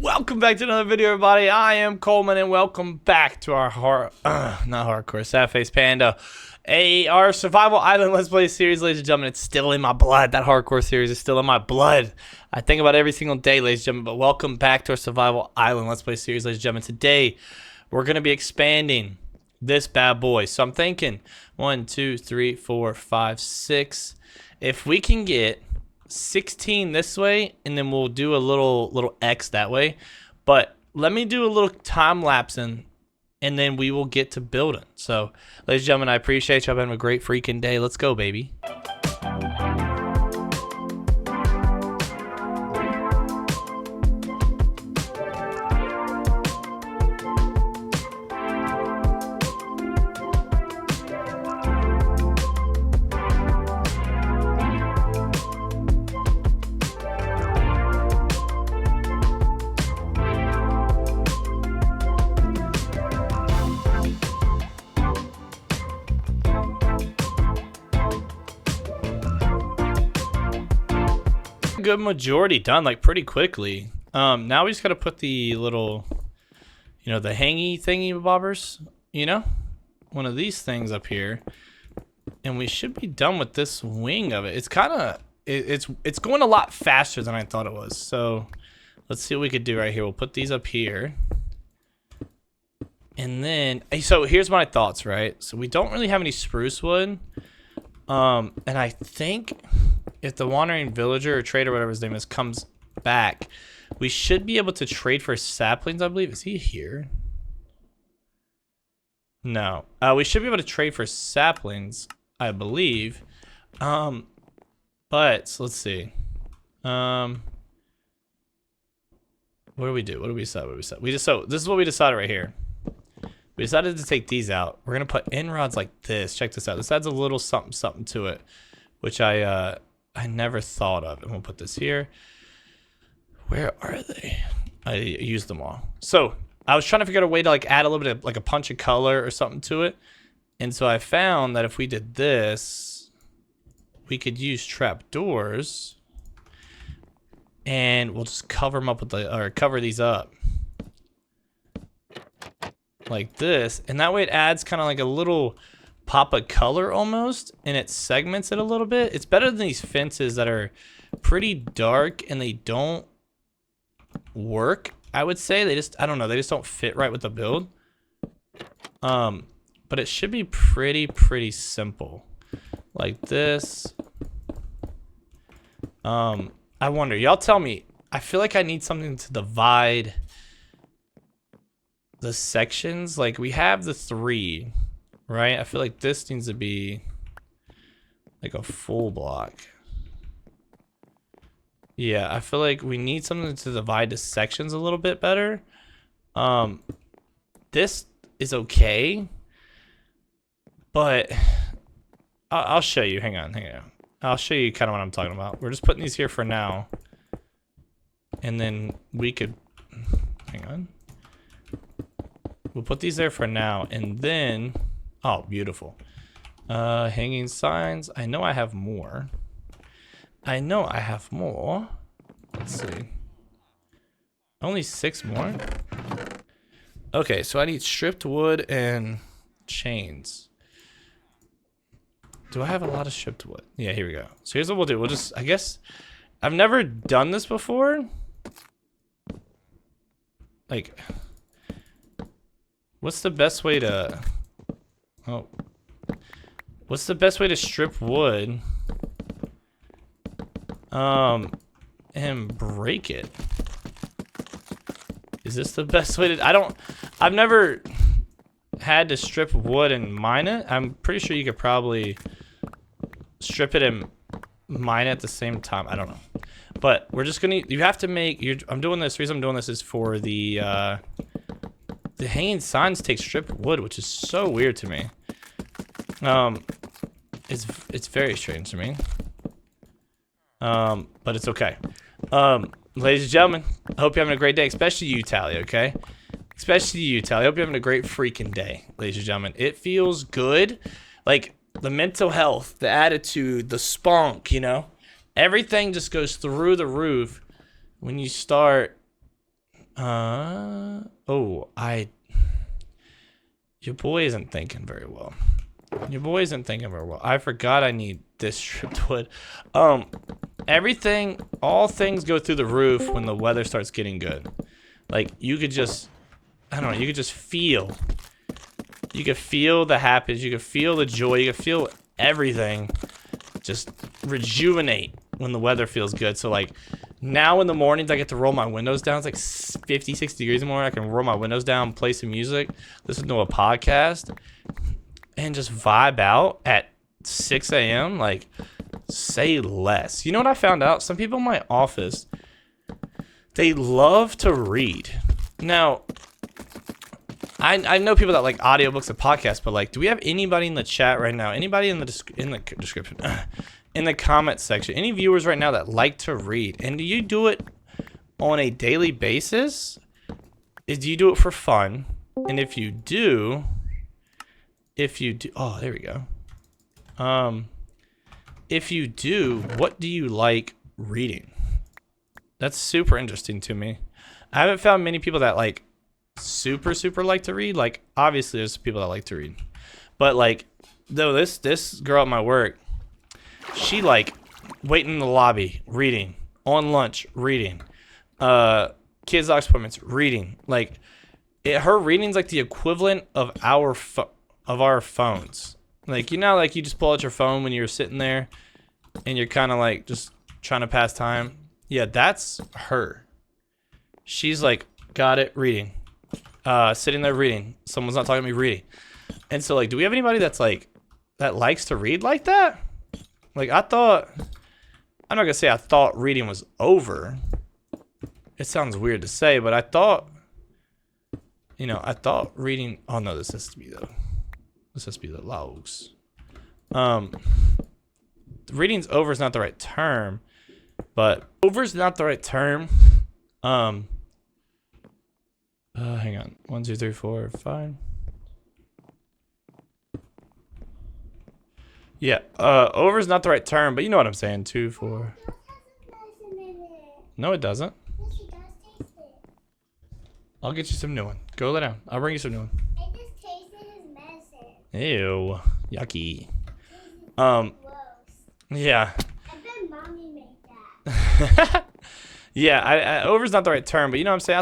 Welcome back to another video, everybody. I am Coleman, and welcome back to our not hardcore, Sad Face Panda, our Survival Island Let's Play series, ladies and gentlemen. It's still in my blood. That hardcore series is still in my blood. I think about it every single day, ladies and gentlemen. But welcome back to our Survival Island Let's Play series, ladies and gentlemen. Today, we're going to be expanding this bad boy. So I'm thinking 1, 2, 3, 4, 5, 6. If we can get 16 this way, and then we'll do a little X that way. But let me do a little time lapsing, and then we will get to building. So, ladies and gentlemen, I appreciate y'all having a great freaking day. Let's go, baby. Good majority done, like pretty quickly. Now we just gotta put the little, the hangy thingy bobbers, one of these things up here, and we should be done with this wing of it. It's kind of it's going a lot faster than I thought it was. So let's see what we could do right here. We'll put these up here, and then so here's my thoughts. Right, so we don't really have any spruce wood, and I think if the wandering villager or trader, whatever his name is, comes back, we should be able to trade for saplings, I believe. Is he here? No. We should be able to trade for saplings, I believe. But so let's see. What do we do? What do we decide? So this is what we decided right here. We decided to take these out. We're gonna put end rods like this. Check this out. This adds a little something to it, which I never thought of. And we'll put this here. Where are they? I used them all. So I was trying to figure out a way to like add a little bit of like a punch of color or something to it. And so I found that if we did this, we could use trapdoors, and we'll just cover them up with cover these up like this. And that way it adds kind of like a little pop of color almost, and it segments it a little bit. It's better than these fences that are pretty dark and they don't work. I would say I don't know, they just don't fit right with the build. But it should be pretty simple like this. I wonder, y'all tell me. I feel like I need something to divide the sections. Like we have the 3, right? I feel like this needs to be like a full block. Yeah, I feel like we need something to divide the sections a little bit better. This is okay, but I'll show you. Hang on. I'll show you kind of what I'm talking about. We're just putting these here for now, and then we could, hang on. We'll put these there for now, and then, oh, beautiful. Hanging signs. I know I have more. Let's see. Only 6 more? Okay, so I need stripped wood and chains. Do I have a lot of stripped wood? Yeah, here we go. So here's what we'll do. We'll just, I guess, I've never done this before. Like, what's the best way to, what's the best way to strip wood and break it? Is this the best way to, I've never had to strip wood and mine it. I'm pretty sure you could probably strip it and mine it at the same time. I don't know, but we're just gonna, you have to make, I'm doing this, the reason I'm doing this is for the hanging signs take stripped wood, which is so weird to me. It's very strange to me. But it's okay. Ladies and gentlemen, I hope you're having a great day, especially you, Tally, okay? Especially you, Tally. I hope you're having a great freaking day, ladies and gentlemen. It feels good. Like, the mental health, the attitude, the spunk, everything just goes through the roof when you start Oh, your boy isn't thinking very well. Your boy isn't thinking very well. I forgot I need this stripped wood. Everything, all things go through the roof when the weather starts getting good. Like, you could just, I don't know, you could just feel. You could feel the happiness. You could feel the joy. You could feel everything just rejuvenate when the weather feels good. So, like, now in the mornings, I get to roll my windows down. It's like 50, 60 degrees in the morning. I can roll my windows down, play some music, listen to a podcast, and just vibe out at 6 a.m. Like, say less. You know what I found out? Some people in my office, they love to read. Now, I know people that like audiobooks and podcasts, but like, do we have anybody in the chat right now? Anybody in the description, in the comments section? Any viewers right now that like to read? And do you do it on a daily basis? Do you do it for fun? And if you do, oh, there we go. If you do, what do you like reading? That's super interesting to me. I haven't found many people that like super like to read. Like, obviously there's people that like to read, but like, though, this girl at my work, she like waiting in the lobby reading, on lunch reading, kids' doctor's appointments reading. Like, her reading's like the equivalent of our phones. Like, you know, like you just pull out your phone when you're sitting there and you're kind of like just trying to pass time. Yeah, that's her. She's like, got it, reading. Sitting there reading. Someone's not talking to me, reading. And so, like, do we have anybody that's like, that likes to read like that? Like, I'm not gonna say I thought reading was over. It sounds weird to say, but I thought reading, oh no, this has to be the logs. Reading's over is not the right term, but over is not the right term. Hang on. 1, 2, 3, 4, 5. Yeah, over is not the right term, but you know what I'm saying. 2, 4. No, it doesn't. I'll get you some new one. Go lay down. I'll bring you some new one. I just tasted his medicine. Ew, yucky. Gross. Yeah. I bet mommy made that. Yeah, over's not the right term, but you know what I'm saying?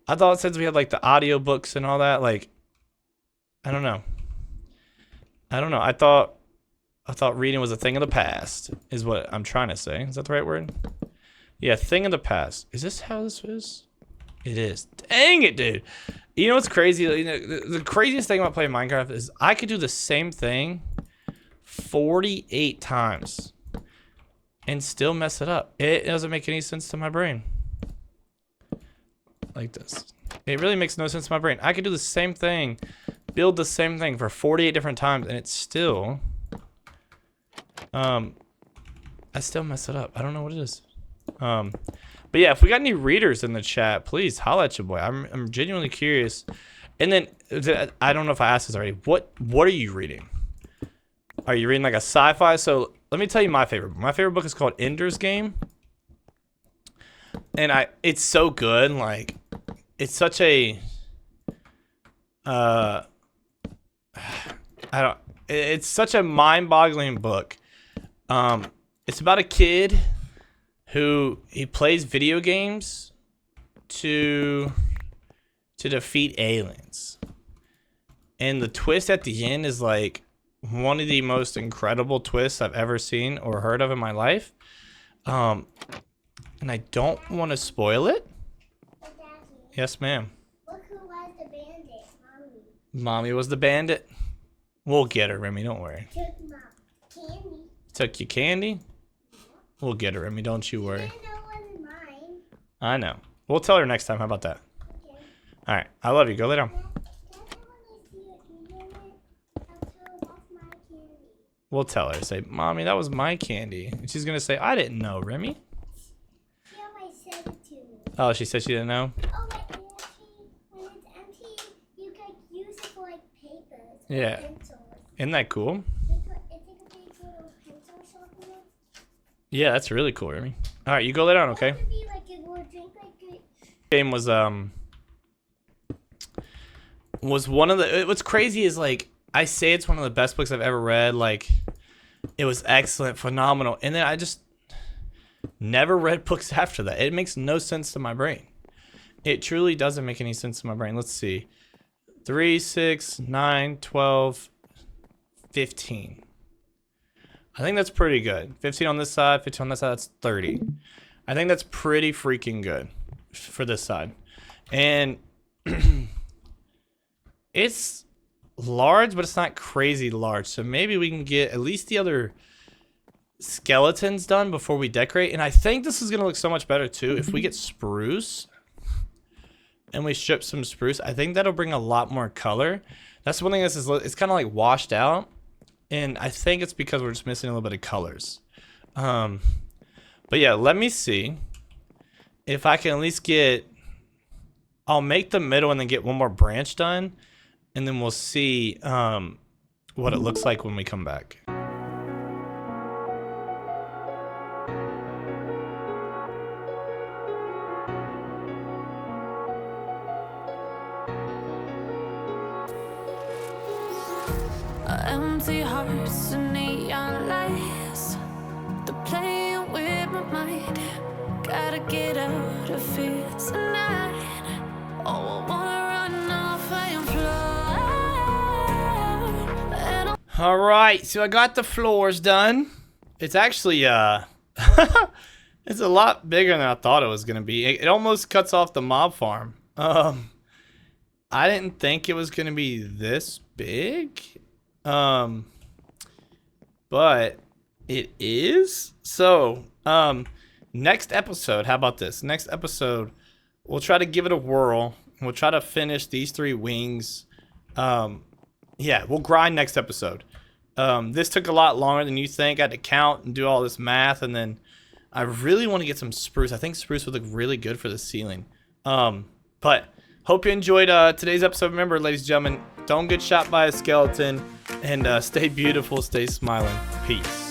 I thought since we had like the audiobooks and all that, like, I don't know. I thought reading was a thing of the past, is what I'm trying to say. Is that the right word? Yeah, thing of the past. Is this how this is? It is. Dang it, dude. You know what's crazy? You know, the craziest thing about playing Minecraft is I could do the same thing 48 times and still mess it up. It doesn't make any sense to my brain. Like this. It really makes no sense to my brain. I could do the same thing, build the same thing for 48 different times, and it's still, I still mess it up. I don't know what it is. But yeah, if we got any readers in the chat, please holla at your boy. I'm genuinely curious. And then I don't know if I asked this already. What are you reading? Are you reading like a sci-fi? So let me tell you my favorite book. My favorite book is called Ender's Game. And it's so good. Like, it's such a it's such a mind-boggling book. It's about a kid who he plays video games to defeat aliens. And the twist at the end is like one of the most incredible twists I've ever seen or heard of in my life. And I don't want to spoil it. But Daddy, Yes, ma'am. look who was the bandit, mommy. Mommy was the bandit. We'll get her, Remy. Don't worry. Took my candy. Took your candy? We'll get her, Remy. Don't you worry. I know it wasn't mine. I know. We'll tell her next time. How about that? Okay. All right. I love you. Go lay down. Dad, when I see you eating it, I'll tell her that's my candy. We'll tell her. Say, Mommy, that was my candy. And she's going to say, I didn't know, Remy. She always said it to me. Oh, she said she didn't know? Oh, wait, and actually, when it's empty, you can use it for like papers. Or Yeah. pencils. Isn't that cool? It's like a big little pencil sharpener. Yeah, that's really cool, Remy. All right. You go lay down, okay? It would be like it would drink like game was one of the, what's crazy is like, I say it's one of the best books I've ever read. Like, it was excellent, phenomenal. And then I just never read books after that. It makes no sense to my brain. It truly doesn't make any sense to my brain. Let's see. 3, 6, 9, 12, 15. I think that's pretty good. 15 on this side, 15 on this side, that's 30. I think that's pretty freaking good for this side. And it's large, but it's not crazy large. So maybe we can get at least the other skeletons done before we decorate. And I think this is going to look so much better too if we get spruce and we strip some spruce. I think that'll bring a lot more color. That's one thing that's it's kind of like washed out. And I think it's because we're just missing a little bit of colors. But yeah, let me see if I can at least get, I'll make the middle and then get one more branch done. And then we'll see what it looks like when we come back. Empty hearts and neon lights, they're playing with my mind. Gotta get out of here tonight. Oh, I wanna run off and fly. And All right, so I got the floors done. It's actually it's a lot bigger than I thought it was gonna be. It almost cuts off the mob farm. I didn't think it was gonna be this big. But it is. So, next episode, how about this? Next episode, we'll try to give it a whirl. We'll try to finish these 3 wings. Yeah, we'll grind next episode. This took a lot longer than you think. I had to count and do all this math, and then I really want to get some spruce. I think spruce would look really good for the ceiling. But hope you enjoyed today's episode. Remember, ladies and gentlemen, don't get shot by a skeleton, and stay beautiful, stay smiling. Peace.